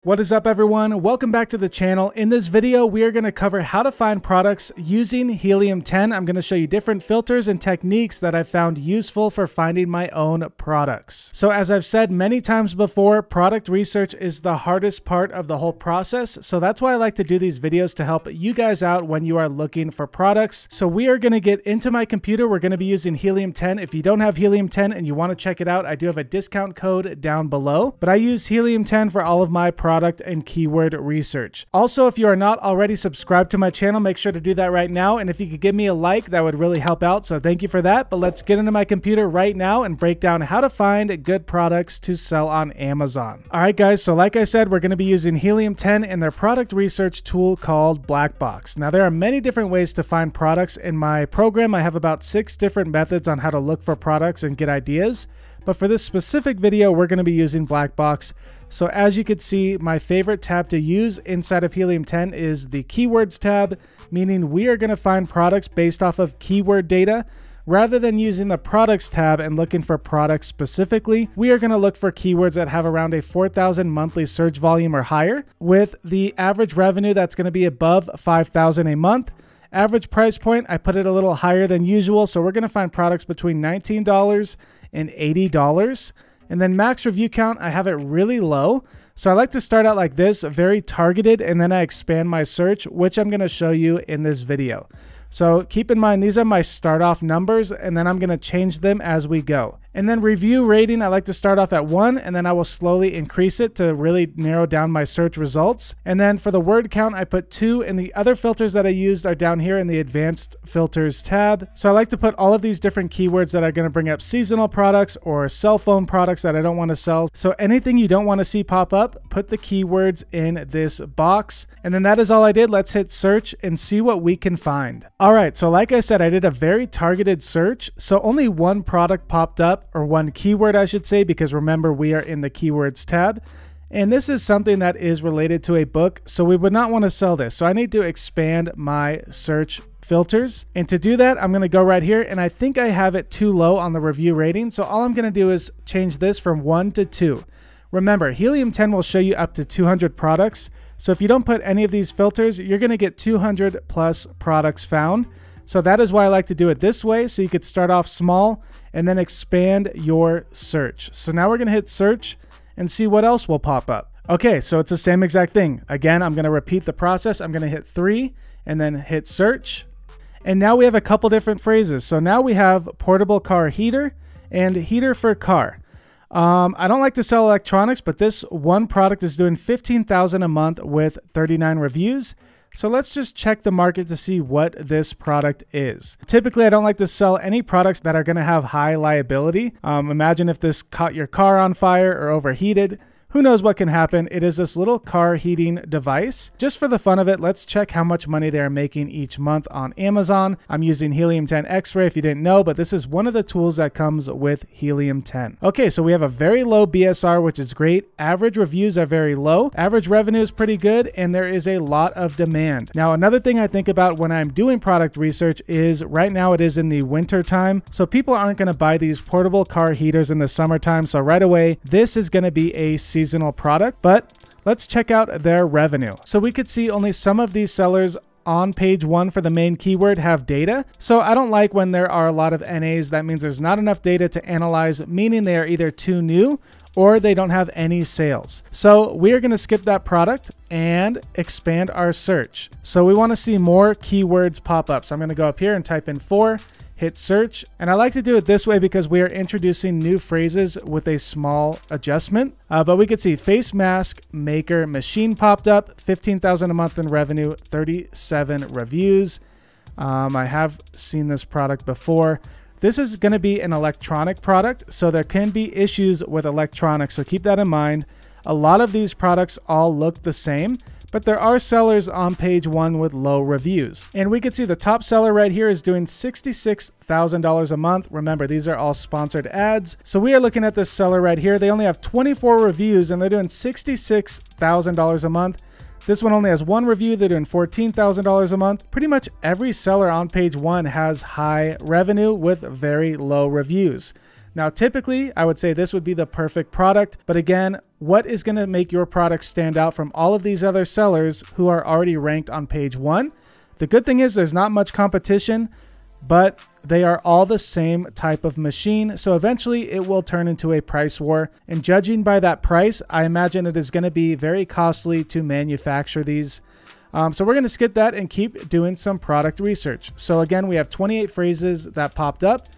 What is up, everyone? Welcome back to the channel. In this video, we are going to cover how to find products using Helium-10. I'm going to show you different filters and techniques that I've found useful for finding my own products. So as I've said many times before, product research is the hardest part of the whole process. So that's why I like to do these videos to help you guys out when you are looking for products. So we are going to get into my computer. We're going to be using Helium-10. If you don't have Helium-10 and you want to check it out, I do have a discount code down below, but I use Helium-10 for all of my product and keyword research. Also, if you are not already subscribed to my channel, make sure to do that right now. And if you could give me a like, that would really help out. So thank you for that. But let's get into my computer right now and break down how to find good products to sell on Amazon. All right, guys. So like I said, we're going to be using Helium-10 and their product research tool called Black Box. Now, there are many different ways to find products. In my program, I have about 6 different methods on how to look for products and get ideas. But for this specific video, we're going to be using Black Box. So as you can see, my favorite tab to use inside of Helium-10 is the Keywords tab, meaning we are going to find products based off of keyword data. Rather than using the Products tab and looking for products specifically, we are going to look for keywords that have around a 4,000 monthly search volume or higher, with the average revenue that's going to be above 5,000 a month. Average price point, I put it a little higher than usual, so we're going to find products between $19 and $80. And then max review count, I have it really low. So I like to start out like this, very targeted, and then I expand my search, which I'm going to show you in this video. So keep in mind, these are my start off numbers, and then I'm going to change them as we go. And then review rating, I like to start off at 1, and then I will slowly increase it to really narrow down my search results. And then for the word count, I put 2, and the other filters that I used are down here in the Advanced Filters tab. So I like to put all of these different keywords that are going to bring up seasonal products or cell phone products that I don't want to sell. So anything you don't want to see pop up, put the keywords in this box. And then that is all I did. Let's hit search and see what we can find. All right, so like I said, I did a very targeted search. So only one product popped up, or one keyword, I should say, because remember, we are in the Keywords tab. And this is something that is related to a book, so we would not want to sell this. So I need to expand my search filters. And to do that, I'm going to go right here, and I think I have it too low on the review rating. So all I'm going to do is change this from 1 to 2. Remember, Helium-10 will show you up to 200 products. So if you don't put any of these filters, you're going to get 200 plus products found. So that is why I like to do it this way. So you could start off small and then expand your search. So now we're going to hit search and see what else will pop up. Okay, so it's the same exact thing. Again, I'm going to repeat the process. I'm going to hit 3 and then hit search. And now we have a couple different phrases. So now we have portable car heater and heater for car. I don't like to sell electronics, but this one product is doing $15,000 a month with 39 reviews. So let's just check the market to see what this product is. Typically, I don't like to sell any products that are going to have high liability. Imagine if this caught your car on fire or overheated. Who knows what can happen? It is this little car heating device. Just for the fun of it, let's check how much money they're making each month on Amazon. I'm using Helium-10 X-Ray if you didn't know, but this is one of the tools that comes with Helium-10. Okay, so we have a very low BSR, which is great. Average reviews are very low. Average revenue is pretty good, and there is a lot of demand. Now, another thing I think about when I'm doing product research is right now it is in the winter time, so people aren't going to buy these portable car heaters in the summertime. So right away, this is going to be a seasonal product, but let's check out their revenue. So we could see only some of these sellers on page 1 for the main keyword have data. So I don't like when there are a lot of NAs. That means there's not enough data to analyze, meaning they are either too new or they don't have any sales. So we are going to skip that product and expand our search. So we want to see more keywords pop up. So I'm going to go up here and type in 4. Hit search, and I like to do it this way because we are introducing new phrases with a small adjustment. But we could see face mask maker machine popped up, 15,000 a month in revenue, 37 reviews. I have seen this product before. This is going to be an electronic product, so there can be issues with electronics, so keep that in mind. A lot of these products all look the same, but there are sellers on page 1 with low reviews. And we can see the top seller right here is doing $66,000 a month. Remember, these are all sponsored ads. So we are looking at this seller right here. They only have 24 reviews and they're doing $66,000 a month. This one only has 1 review. They're doing $14,000 a month. Pretty much every seller on page 1 has high revenue with very low reviews. Now, typically, I would say this would be the perfect product. But again, what is going to make your product stand out from all of these other sellers who are already ranked on page 1? The good thing is there's not much competition, but they are all the same type of machine. So eventually it will turn into a price war. And judging by that price, I imagine it is going to be very costly to manufacture these. So we're going to skip that and keep doing some product research. So again, we have 28 phrases that popped up,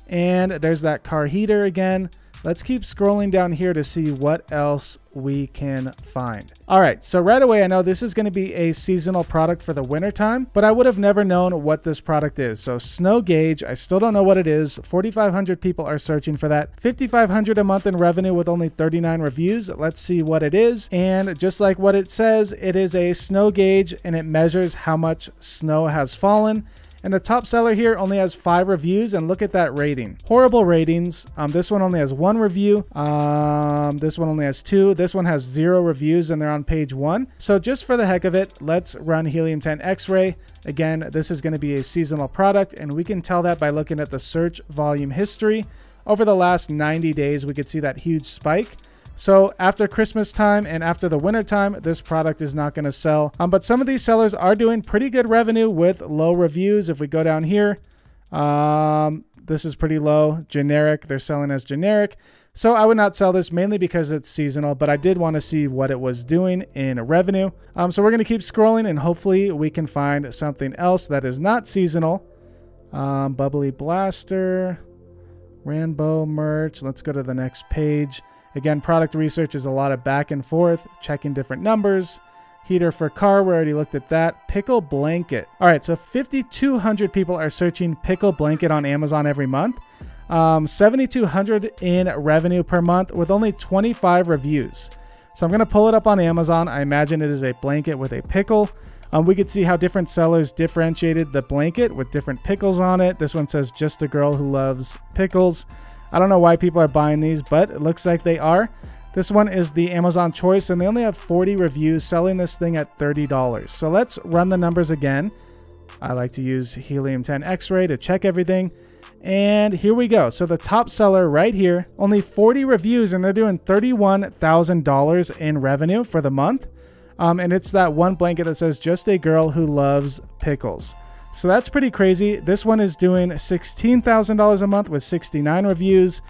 and there's that car heater again. Let's keep scrolling down here to see what else we can find. All right, so right away, I know this is going to be a seasonal product for the winter time, but I would have never known what this product is. So snow gauge, I still don't know what it is. 4,500 people are searching for that. 5,500 a month in revenue with only 39 reviews. Let's see what it is. And just like what it says, it is a snow gauge and it measures how much snow has fallen. And the top seller here only has 5 reviews, and look at that rating. Horrible ratings. This one only has 1 review. This one only has 2. This one has 0 reviews, and they're on page 1. So just for the heck of it, let's run Helium 10 X-Ray. Again, this is going to be a seasonal product, and we can tell that by looking at the search volume history. Over the last 90 days, we could see that huge spike. So after Christmas time and after the winter time, this product is not going to sell. But some of these sellers are doing pretty good revenue with low reviews. If we go down here, this is pretty low. Generic, they're selling as generic. So I would not sell this mainly because it's seasonal, but I did want to see what it was doing in revenue. So we're going to keep scrolling and hopefully we can find something else that is not seasonal. Bubbly Blaster, Rambo merch. Let's go to the next page. Again, product research is a lot of back and forth, checking different numbers. Heater for car, we already looked at that. Pickle Blanket. All right, so 5,200 people are searching Pickle Blanket on Amazon every month. 7,200 in revenue per month with only 25 reviews. So I'm going to pull it up on Amazon. I imagine it is a blanket with a pickle. We could see how different sellers differentiated the blanket with different pickles on it. This one says, just a girl who loves pickles. I don't know why people are buying these, but it looks like they are. This one is the Amazon choice, and they only have 40 reviews, selling this thing at $30. So let's run the numbers again. I like to use Helium 10 X-Ray to check everything. And here we go. So the top seller right here, only 40 reviews, and they're doing $31,000 in revenue for the month. And it's that one blanket that says, just a girl who loves pickles. So that's pretty crazy. This one is doing $16,000 a month with 69 reviews.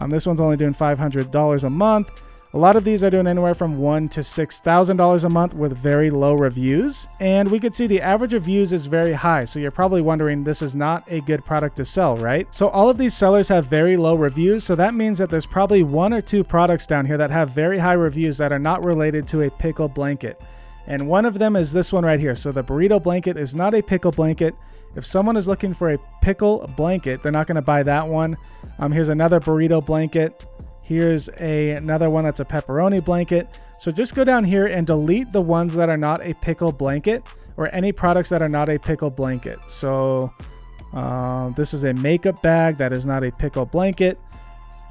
This one's only doing $500 a month. A lot of these are doing anywhere from $1,000 to $6,000 a month with very low reviews. And we could see the average of views is very high. So you're probably wondering, this is not a good product to sell, right? So all of these sellers have very low reviews. So that means that there's probably 1 or 2 products down here that have very high reviews that are not related to a pickle blanket. And one of them is this one right here. So the burrito blanket is not a pickle blanket. If someone is looking for a pickle blanket, they're not going to buy that one. Here's another burrito blanket. Here's another one that's a pepperoni blanket. So just go down here and delete the ones that are not a pickle blanket or any products that are not a pickle blanket. So this is a makeup bag that is not a pickle blanket.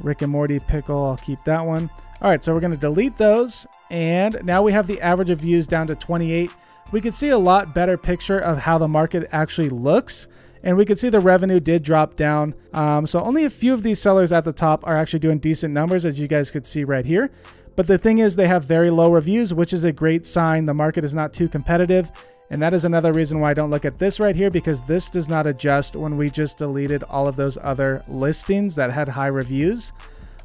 Rick and Morty pickle, I'll keep that one. All right, so we're going to delete those. And now we have the average of views down to 28. We can see a lot better picture of how the market actually looks. And we can see the revenue did drop down. So only a few of these sellers at the top are actually doing decent numbers, as you guys could see right here. But the thing is, they have very low reviews, which is a great sign. The market is not too competitive. And that is another reason why I don't look at this right here, because this does not adjust when we just deleted all of those other listings that had high reviews.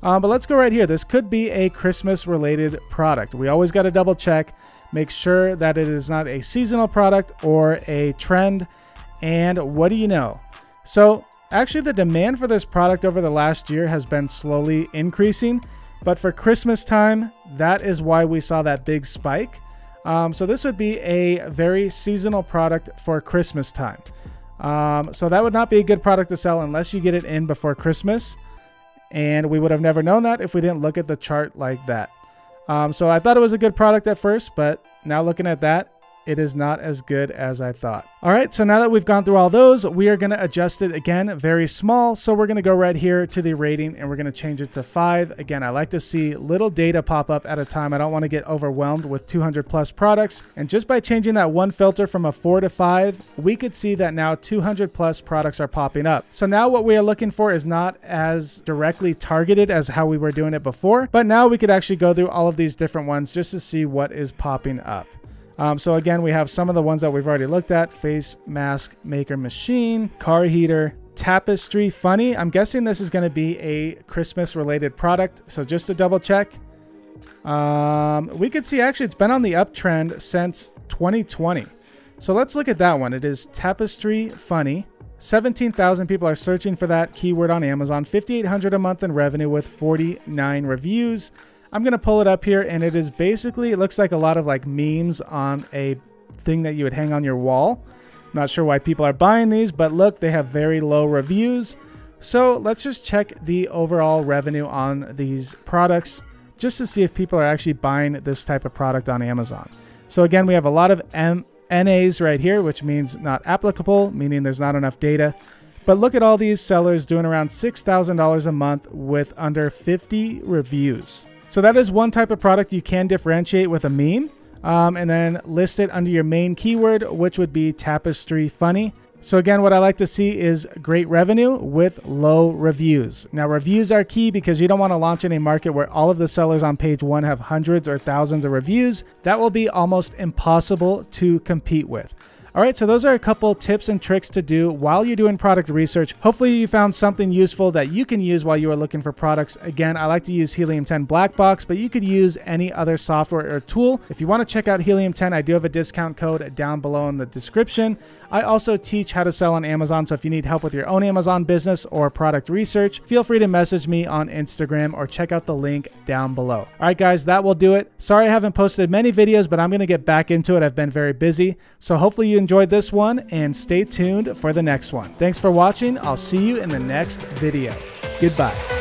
But let's go right here. This could be a Christmas related product. We always got to double check, make sure that it is not a seasonal product or a trend. And what do you know? So actually the demand for this product over the last year has been slowly increasing, but for Christmas time, that is why we saw that big spike. So this would be a very seasonal product for Christmas time. So that would not be a good product to sell unless you get it in before Christmas. And we would have never known that if we didn't look at the chart like that. So I thought it was a good product at first, but now looking at that, it is not as good as I thought. All right, so now that we've gone through all those, we are going to adjust it again, very small. So we're going to go right here to the rating and we're going to change it to 5. Again, I like to see little data pop up at a time. I don't want to get overwhelmed with 200 plus products. And just by changing that one filter from a 4 to 5, we could see that now 200 plus products are popping up. So now what we are looking for is not as directly targeted as how we were doing it before, but now we could actually go through all of these different ones just to see what is popping up. So again, we have some of the ones that we've already looked at: face mask maker machine, car heater, tapestry funny. I'm guessing this is going to be a Christmas related product. So just to double check, we could see actually it's been on the uptrend since 2020. So let's look at that one. It is tapestry funny. 17,000 people are searching for that keyword on Amazon, $5,800 a month in revenue with 49 reviews. I'm going to pull it up here, and it is basically, it looks like a lot of like memes on a thing that you would hang on your wall. Not sure why people are buying these, but look, they have very low reviews. So let's just check the overall revenue on these products just to see if people are actually buying this type of product on Amazon. So again, we have a lot of NAs right here, which means not applicable, meaning there's not enough data. But look at all these sellers doing around $6,000 a month with under 50 reviews. So that is one type of product you can differentiate with a meme, and then list it under your main keyword, which would be tapestry funny. So again, what I like to see is great revenue with low reviews. Now, reviews are key because you don't want to launch in a market where all of the sellers on page 1 have hundreds or thousands of reviews. That will be almost impossible to compete with. All right, so those are a couple tips and tricks to do while you're doing product research. Hopefully you found something useful that you can use while you are looking for products. Again, I like to use Helium 10 Black Box, but you could use any other software or tool. If you want to check out Helium 10, I do have a discount code down below in the description. I also teach how to sell on Amazon, so if you need help with your own Amazon business or product research, feel free to message me on Instagram or check out the link down below. All right, guys, that will do it. Sorry I haven't posted many videos, but I'm going to get back into it. I've been very busy. So hopefully you enjoyed this one, and stay tuned for the next one. Thanks for watching. I'll see you in the next video. Goodbye.